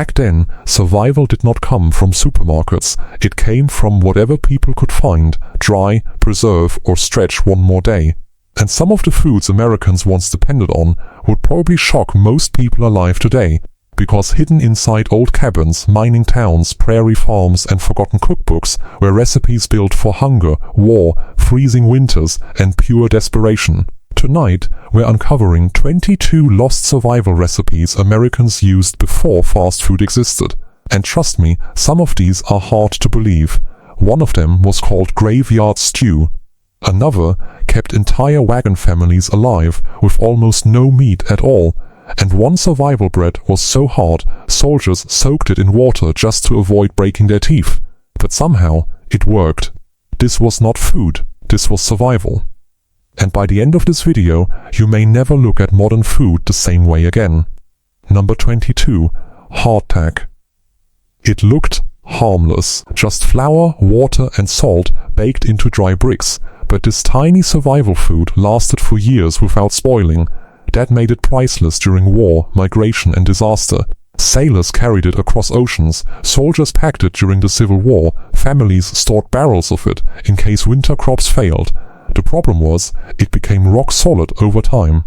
Back then, survival did not come from supermarkets. It came from whatever people could find, dry, preserve, or stretch one more day. And some of the foods Americans once depended on would probably shock most people alive today, because hidden inside old cabins, mining towns, prairie farms, and forgotten cookbooks were recipes built for hunger, war, freezing winters, and pure desperation. Tonight, we're uncovering 22 lost survival recipes Americans used before fast food existed. And trust me, some of these are hard to believe. One of them was called graveyard stew. Another kept entire wagon families alive with almost no meat at all. And one survival bread was so hard, soldiers soaked it in water just to avoid breaking their teeth. But somehow, it worked. This was not food, this was survival. And by the end of this video, you may never look at modern food the same way again. Number 22. Hardtack. It looked harmless, just flour, water and salt baked into dry bricks, but this tiny survival food lasted for years without spoiling. That made it priceless during war, migration and disaster. Sailors carried it across oceans, soldiers packed it during the Civil War, families stored barrels of it in case winter crops failed. The problem was, it became rock solid over time.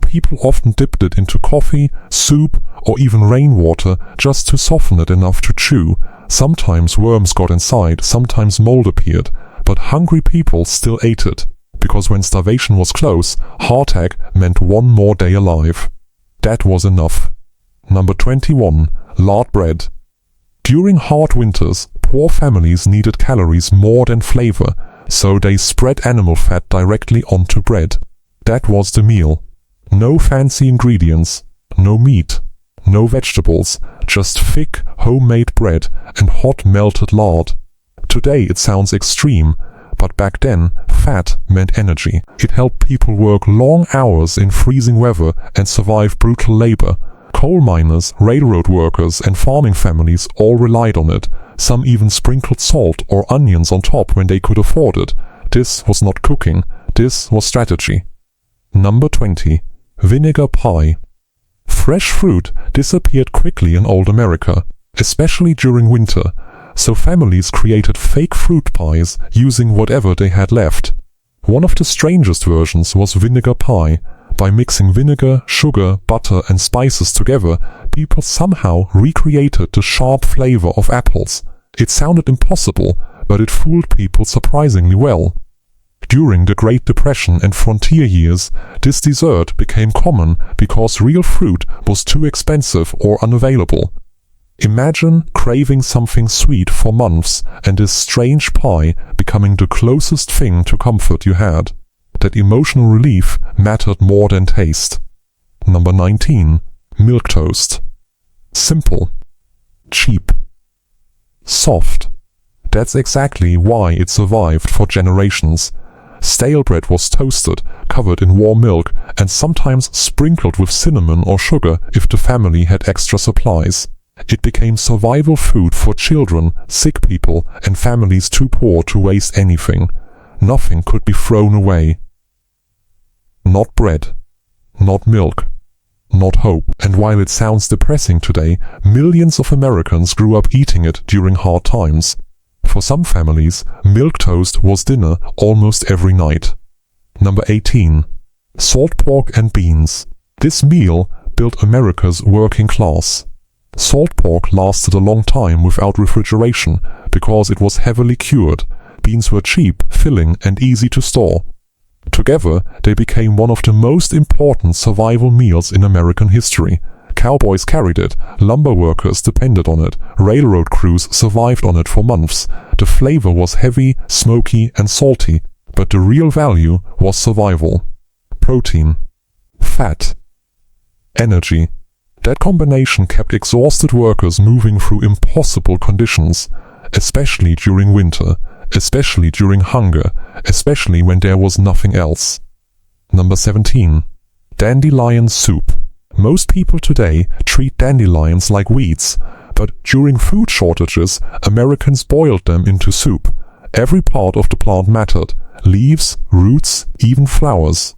People often dipped it into coffee, soup, or even rainwater just to soften it enough to chew. Sometimes worms got inside, sometimes mold appeared, but hungry people still ate it. Because when starvation was close, hardtack meant one more day alive. That was enough. Number 21. Lard bread. During hard winters, poor families needed calories more than flavor, so they spread animal fat directly onto bread. That was the meal. No fancy ingredients, no meat, no vegetables, just thick, homemade bread and hot melted lard. Today it sounds extreme, but back then, fat meant energy. It helped people work long hours in freezing weather and survive brutal labor. Coal miners, railroad workers and farming families all relied on it. Some even sprinkled salt or onions on top when they could afford it. This was not cooking, this was strategy. Number 20. Vinegar pie. Fresh fruit disappeared quickly in old America, especially during winter, so families created fake fruit pies using whatever they had left. One of the strangest versions was vinegar pie. By mixing vinegar, sugar, butter and spices together, people somehow recreated the sharp flavor of apples. It sounded impossible, but it fooled people surprisingly well. During the Great Depression and frontier years, this dessert became common because real fruit was too expensive or unavailable. Imagine craving something sweet for months and this strange pie becoming the closest thing to comfort you had. That emotional relief mattered more than taste. Number 19. Milk toast. Simple. Cheap. Soft. That's exactly why it survived for generations. Stale bread was toasted, covered in warm milk, and sometimes sprinkled with cinnamon or sugar if the family had extra supplies. It became survival food for children, sick people, and families too poor to waste anything. Nothing could be thrown away. Not bread. Not milk. Not hope. And while it sounds depressing today, millions of Americans grew up eating it during hard times. For some families, milk toast was dinner almost every night. Number 18. Salt pork and beans. This meal built America's working class. Salt pork lasted a long time without refrigeration because it was heavily cured. Beans were cheap, filling, and easy to store. Together, they became one of the most important survival meals in American history. Cowboys carried it, lumber workers depended on it, railroad crews survived on it for months. The flavor was heavy, smoky, and salty, but the real value was survival. Protein. Fat. Energy. That combination kept exhausted workers moving through impossible conditions, especially during winter, especially during hunger, especially when there was nothing else. Number 17. Dandelion soup. Most people today treat dandelions like weeds, but during food shortages, Americans boiled them into soup. Every part of the plant mattered: leaves, roots, even flowers.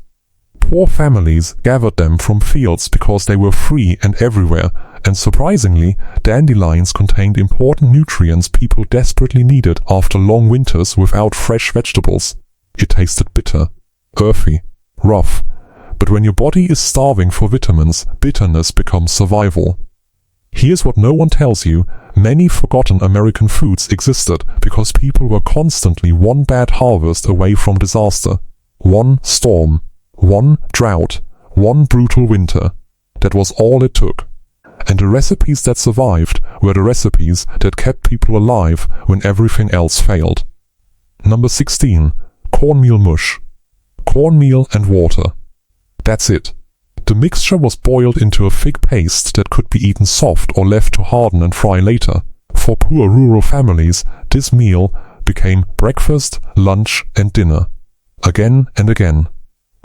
Poor families gathered them from fields because they were free and everywhere, and surprisingly, dandelions contained important nutrients people desperately needed after long winters without fresh vegetables. It tasted bitter, earthy, rough, but when your body is starving for vitamins, bitterness becomes survival. Here's what no one tells you: many forgotten American foods existed because people were constantly one bad harvest away from disaster. One storm, one drought, one brutal winter. That was all it took. And the recipes that survived were the recipes that kept people alive when everything else failed. Number 16. Cornmeal mush. Cornmeal and water. That's it. The mixture was boiled into a thick paste that could be eaten soft or left to harden and fry later. For poor rural families, this meal became breakfast, lunch and dinner. Again and again.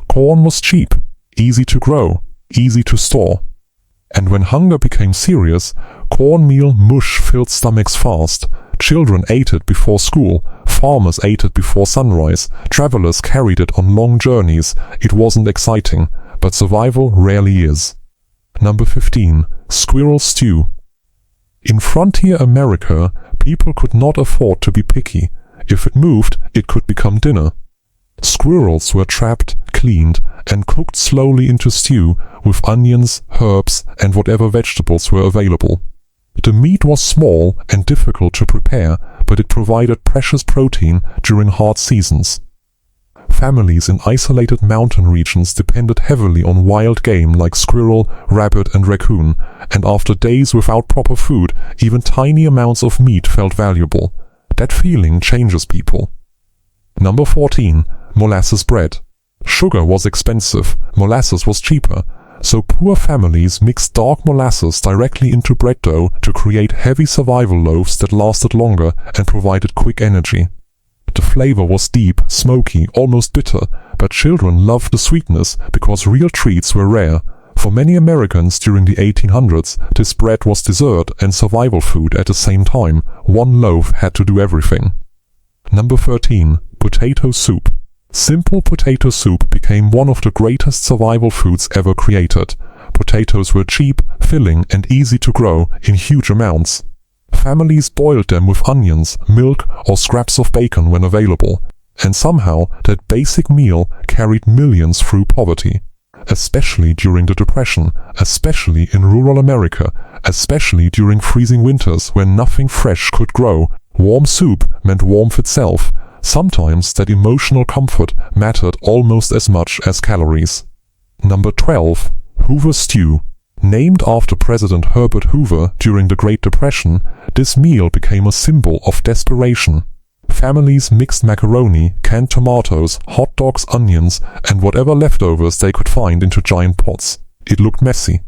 Corn was cheap, easy to grow, easy to store. And when hunger became serious, cornmeal mush filled stomachs fast. Children ate it before school, farmers ate it before sunrise, travelers carried it on long journeys. It wasn't exciting, but survival rarely is. Number 15. Squirrel stew. In frontier America, people could not afford to be picky. If it moved, it could become dinner. Squirrels were trapped, cleaned, and cooked slowly into stew with onions, herbs, and whatever vegetables were available. The meat was small and difficult to prepare, but it provided precious protein during hard seasons. Families in isolated mountain regions depended heavily on wild game like squirrel, rabbit, and raccoon, and after days without proper food, even tiny amounts of meat felt valuable. That feeling changes people. Number 14. Molasses bread. Sugar was expensive, molasses was cheaper, so poor families mixed dark molasses directly into bread dough to create heavy survival loaves that lasted longer and provided quick energy. The flavor was deep, smoky, almost bitter, but children loved the sweetness because real treats were rare. For many Americans during the 1800s, this bread was dessert and survival food at the same time. One loaf had to do everything. Number 13. Potato soup. Simple potato soup became one of the greatest survival foods ever created. Potatoes were cheap, filling, and easy to grow in huge amounts. Families boiled them with onions, milk, or scraps of bacon when available, and somehow that basic meal carried millions through poverty. Especially during the Depression, especially in rural America, especially during freezing winters when nothing fresh could grow, warm soup meant warmth itself. Sometimes that emotional comfort mattered almost as much as calories. Number 12. Hoover Stew. Named after President Herbert Hoover during the Great Depression, this meal became a symbol of desperation. Families mixed macaroni, canned tomatoes, hot dogs, onions, and whatever leftovers they could find into giant pots. It looked messy.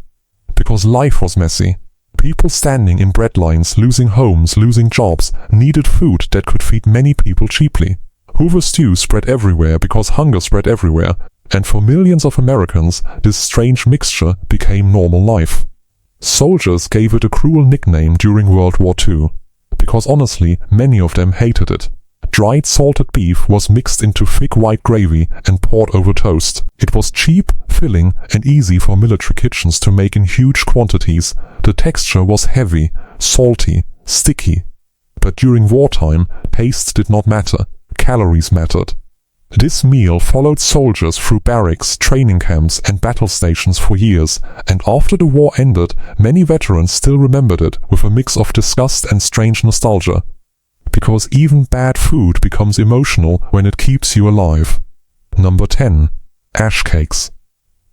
Because life was messy. People standing in bread lines, losing homes, losing jobs, needed food that could feed many people cheaply. Hoover Stew spread everywhere because hunger spread everywhere, and for millions of Americans, this strange mixture became normal life. Soldiers gave it a cruel nickname during World War II, because honestly, many of them hated it. Dried salted beef was mixed into thick white gravy and poured over toast. It was cheap, filling, and easy for military kitchens to make in huge quantities. The texture was heavy, salty, sticky. But during wartime, taste did not matter. Calories mattered. This meal followed soldiers through barracks, training camps, and battle stations for years, and after the war ended, many veterans still remembered it with a mix of disgust and strange nostalgia. Because even bad food becomes emotional when it keeps you alive. Number 10. Ash cakes.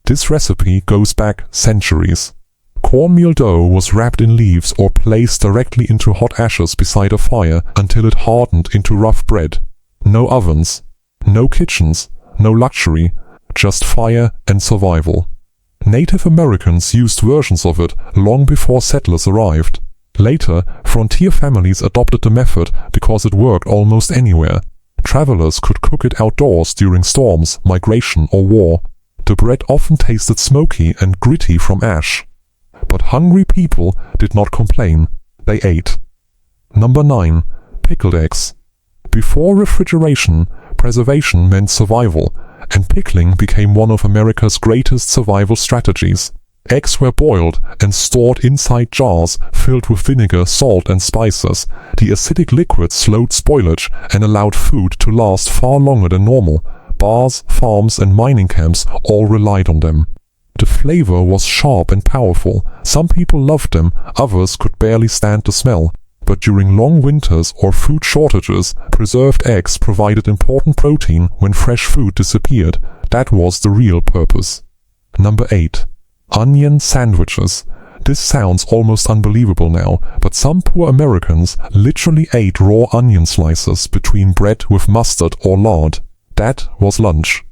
This recipe goes back centuries. Cornmeal dough was wrapped in leaves or placed directly into hot ashes beside a fire until it hardened into rough bread. No ovens, no kitchens, no luxury, just fire and survival. Native Americans used versions of it long before settlers arrived. Later, frontier families adopted the method because it worked almost anywhere. Travelers could cook it outdoors during storms, migration, or war. The bread often tasted smoky and gritty from ash. But hungry people did not complain. They ate. Number 9. Pickled eggs. Before refrigeration, preservation meant survival, and pickling became one of America's greatest survival strategies. Eggs were boiled and stored inside jars filled with vinegar, salt and spices. The acidic liquid slowed spoilage and allowed food to last far longer than normal. Bars, farms and mining camps all relied on them. The flavor was sharp and powerful. Some people loved them, others could barely stand the smell. But during long winters or food shortages, preserved eggs provided important protein when fresh food disappeared. That was the real purpose. Number 8. Onion sandwiches. This sounds almost unbelievable now, but some poor Americans literally ate raw onion slices between bread with mustard or lard. That was lunch.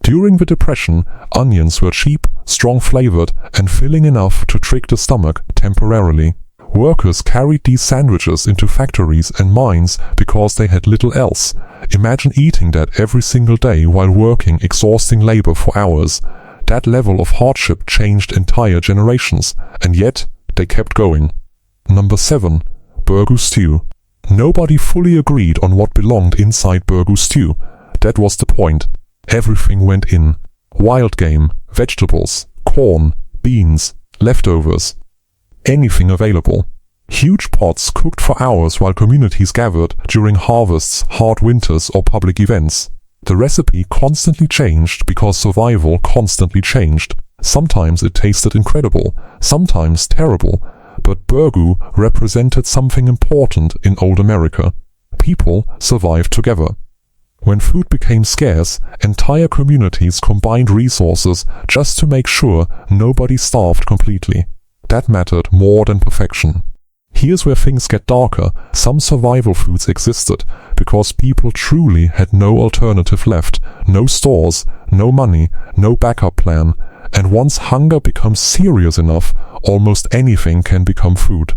During the Depression, onions were cheap, strong-flavored, and filling enough to trick the stomach temporarily. Workers carried these sandwiches into factories and mines because they had little else. Imagine eating that every single day while working exhausting labor for hours. That level of hardship changed entire generations, and yet they kept going. Number 7. Burgoo stew. Nobody fully agreed on what belonged inside burgoo stew. That was the point. Everything went in. Wild game, vegetables, corn, beans, leftovers. Anything available. Huge pots cooked for hours while communities gathered during harvests, hard winters or public events. The recipe constantly changed because survival constantly changed. Sometimes it tasted incredible, sometimes terrible, but burgoo represented something important in old America. People survived together. When food became scarce, entire communities combined resources just to make sure nobody starved completely. That mattered more than perfection. Here's where things get darker. Some survival foods existed because people truly had no alternative left, no stores, no money, no backup plan, and once hunger becomes serious enough, almost anything can become food.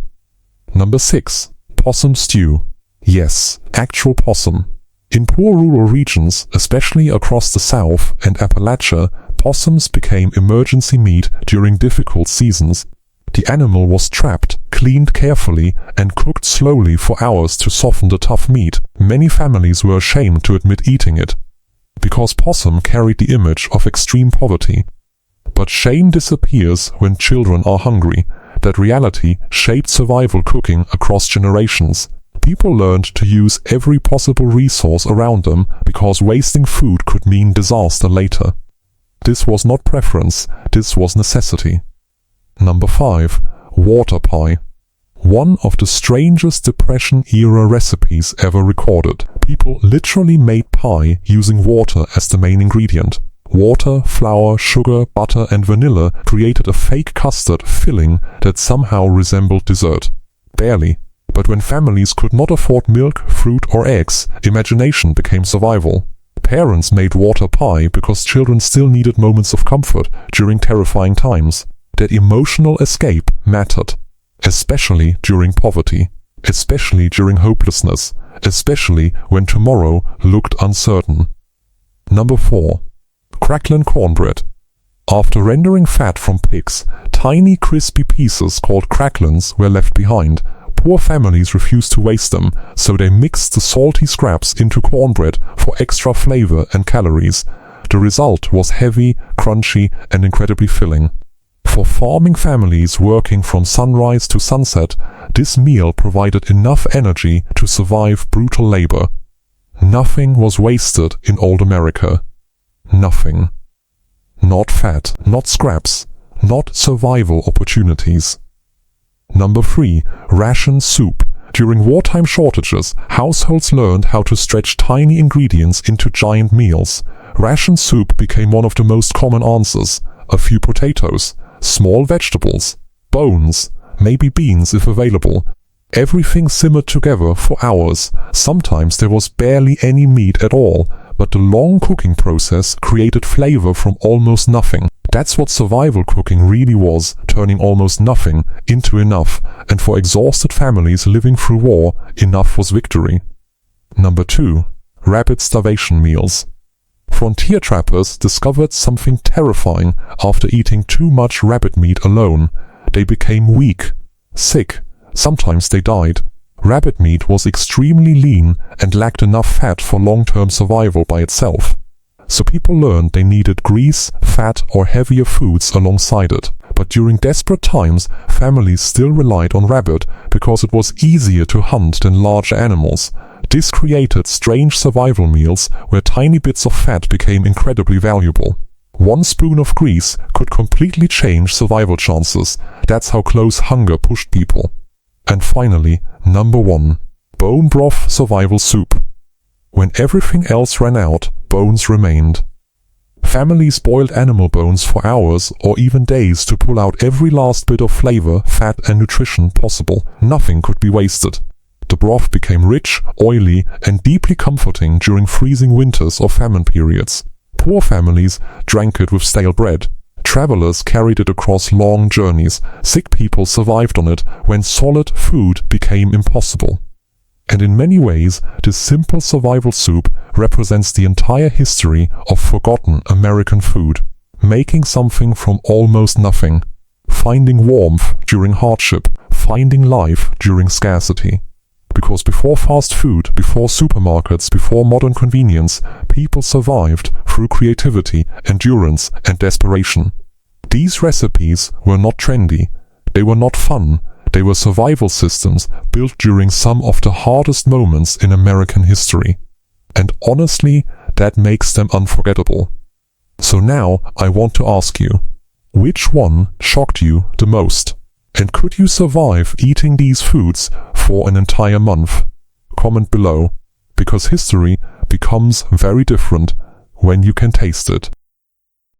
Number 6. Possum stew. Yes, actual possum. In poor rural regions, especially across the South and Appalachia, possums became emergency meat during difficult seasons. The animal was trapped, cleaned carefully, and cooked slowly for hours to soften the tough meat. Many families were ashamed to admit eating it, because possum carried the image of extreme poverty. But shame disappears when children are hungry. That reality shaped survival cooking across generations. People learned to use every possible resource around them because wasting food could mean disaster later. This was not preference, this was necessity. Number 5. Water pie. One of the strangest Depression-era recipes ever recorded. People literally made pie using water as the main ingredient. Water, flour, sugar, butter and vanilla created a fake custard filling that somehow resembled dessert. Barely. But when families could not afford milk, fruit or eggs, imagination became survival. Parents made water pie because children still needed moments of comfort during terrifying times. That emotional escape mattered, especially during poverty, especially during hopelessness, especially when tomorrow looked uncertain. Number 4. Crackling cornbread. After rendering fat from pigs, tiny crispy pieces called cracklins were left behind. Poor families refused to waste them, so they mixed the salty scraps into cornbread for extra flavor and calories. The result was heavy, crunchy, and incredibly filling. For farming families working from sunrise to sunset, this meal provided enough energy to survive brutal labor. Nothing was wasted in old America. Nothing. Not fat, not scraps, not survival opportunities. Number 3. Ration soup. During wartime shortages, households learned how to stretch tiny ingredients into giant meals. Ration soup became one of the most common answers. A few potatoes, small vegetables, bones, maybe beans if available. Everything simmered together for hours. Sometimes there was barely any meat at all, but the long cooking process created flavor from almost nothing. That's what survival cooking really was, turning almost nothing into enough, and for exhausted families living through war, enough was victory. Number 2. Rapid starvation meals. Frontier trappers discovered something terrifying after eating too much rabbit meat alone. They became weak, sick, sometimes they died. Rabbit meat was extremely lean and lacked enough fat for long-term survival by itself. So people learned they needed grease, fat or heavier foods alongside it. But during desperate times, families still relied on rabbit because it was easier to hunt than larger animals. This created strange survival meals where tiny bits of fat became incredibly valuable. One spoon of grease could completely change survival chances. That's how close hunger pushed people. And finally, number 1. Bone Broth Survival Soup. When everything else ran out, bones remained. Families boiled animal bones for hours or even days to pull out every last bit of flavor, fat and nutrition possible. Nothing could be wasted. The broth became rich, oily, and deeply comforting during freezing winters or famine periods. Poor families drank it with stale bread. Travelers carried it across long journeys. Sick people survived on it when solid food became impossible. And in many ways, this simple survival soup represents the entire history of forgotten American food. Making something from almost nothing. Finding warmth during hardship. Finding life during scarcity. Because before fast food, before supermarkets, before modern convenience, people survived through creativity, endurance, and desperation. These recipes were not trendy. They were not fun. They were survival systems built during some of the hardest moments in American history. And honestly, that makes them unforgettable. So now I want to ask you, which one shocked you the most? And could you survive eating these foods for an entire month? Comment below, because history becomes very different when you can taste it.